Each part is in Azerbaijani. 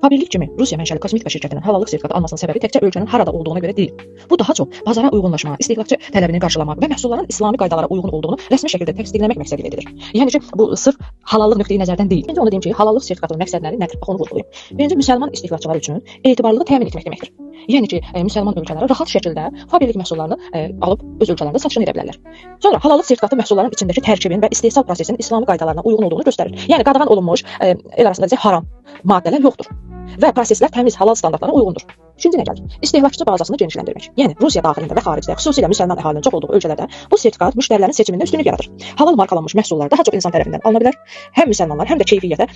Tabirlik kimi Rusiya mənşəli kosmetika şirkətinin halallıq sertifikatı almasının səbəbi təkcə ölkənin harada olduğuna görə deyil. Bu daha çox bazara uyğunlaşma, istehlakçı tələbini qarşılamaq və məhsulların İslami qaydalara uyğun olduğunu rəsmi şəkildə təsdiqləmək məqsədi ilə edilir. Yəni ki, bu sırf halallıq nöqteyi nəzərdən deyil. Birinci onu deyim ki, halallıq sertifikatının məqsədləri nədir? Bax onu vurğulayım. Birinci, müsəlman istehlakçılar üçün etibarlılığı təmin etmək deməkdir. Yəni ki, müsəlman ölkələri rahat şəkildə fabrik məhsullarını alıb öz ölkələrində satışını edə bilərlər. Sonra halallıq sertifikatı məhsulların içindəki tərkibin və istehsal prosesinin İslami qaydalarına uyğun olduğunu göstərir. Yəni qadağan olunmuş el arasında haram maddələr yoxdur və proseslər təmiz halal standartlara uyğundur. İkinci nə gəlir? İstehlakçı bazasını genişləndirmək. Yəni Rusiya daxilində və xaricdə, xüsusilə müsəlman əhalinin çox olduğu ölkələrdə bu sertifikat müştərilərin seçimində üstünlük yaradır. Halal markalanmış məhsullar daha çox insan tərəfindən alına bilər. Həm müsəlmanlar, həm də keyfiyyətə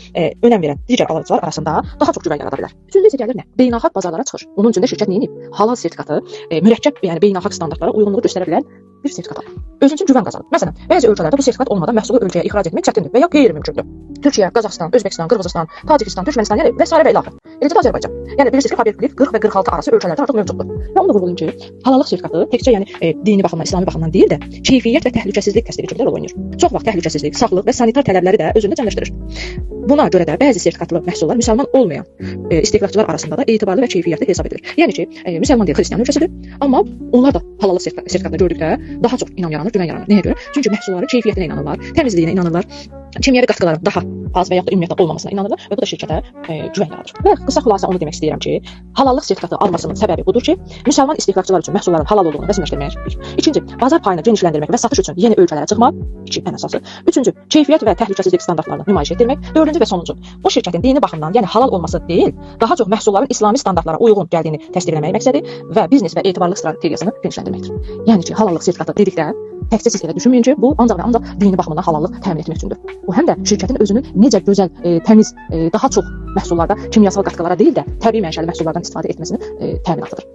önəm verən digər alıcılar arasında daha çox güvən yarada bilər. Üçüncü isə gəlir nə? Beynəlxalq bazarlara çıxış. Bunun üçün də şirkət nə edib? Halal sertifikatı mürəkkəb, yəni beynəlxalq standartlara uyğunluğu göstərə bilən bir sertifikat alır. Özü üçün güvən qazanır. Məsələn, bəzi ölkələrdə bu sertifikat olmadan məhsulu ölkəyə ixrac etmək çətindir və ya qeyri-mümkündür. Türkiyə, Qazaxıstan, Özbəkistan, Qırğızıstan, Tacikistan, Türkmənistan, yəni və sairə və ilaxır. Eləcə də Azərbaycan. Yəni bilirsiniz ki, fabriklik 40 və 46 arası ölkələrdə artıq mövcuddur. Və onu da vurğulayım ki, halallıq sertifikatı təkcə yəni dini baxımdan, İslami baxımdan deyil də, keyfiyyət və təhlükəsizlik təsdiqi kimi rol oynayır. Çox vaxt təhlükəsizlik, sağlıq və sanitar tələbləri də özündə cəmləşdirir. Buna görə də bəzi sertifikatlı məhsullar müsəlman olmayan istehlakçılar arasında da etibarlı və keyfiyyətli hesab edilir. Yəni ki, müsəlman deyil, xristian ölkəsidir, amma onlar da halallıq sertifikatını gördükdə daha çox inam yaranır, güvən yaranır. Nəyə görə? Çünki məhsulların keyfiyyətinə inanırlar, təmizliyinə inanırlar, kimyəvi qatqıların daha az və ya da ümumiyyətlə olmamasına inanırlar və bu da şirkətə güvən yaradır. Və qısa xülasə onu demək istəyirəm ki, halallıq sertifikatı almasının səbəbi budur ki, müsəlman istehlakçılar üçün məhsulların halal olduğunu rəsmiləşdirmək. İkinci, bazar payını genişləndirmək və satış üçün yeni ölkələrə çıxmaq. İki, ən əsası. Üçüncü, keyfiyyət və təhlükəsizlik standartlarını nümayiş etdirmək. Dördüncü və sonuncu, bu şirkətin dini baxımdan, yəni halal olması deyil, daha çox məhsulların İslami standartlara uyğun gəldiyini təsdiqləmək məqsədi və biznes və etibarlılıq strategiyasını genişləndirməkdir. Yəni ki, halallıq sertifikatı dedikdə təkcə siz elə düşünməyin ki, bu ancaq və ancaq dini baxımdan halallıq təmin etmək üçündür. Bu həm də şirkətin özünün necə gözəl, təmiz, daha çox məhsullarda kimyasal qatqılara deyil də təbii mənşəli məhsullardan istifadə etməsini təminatıdır.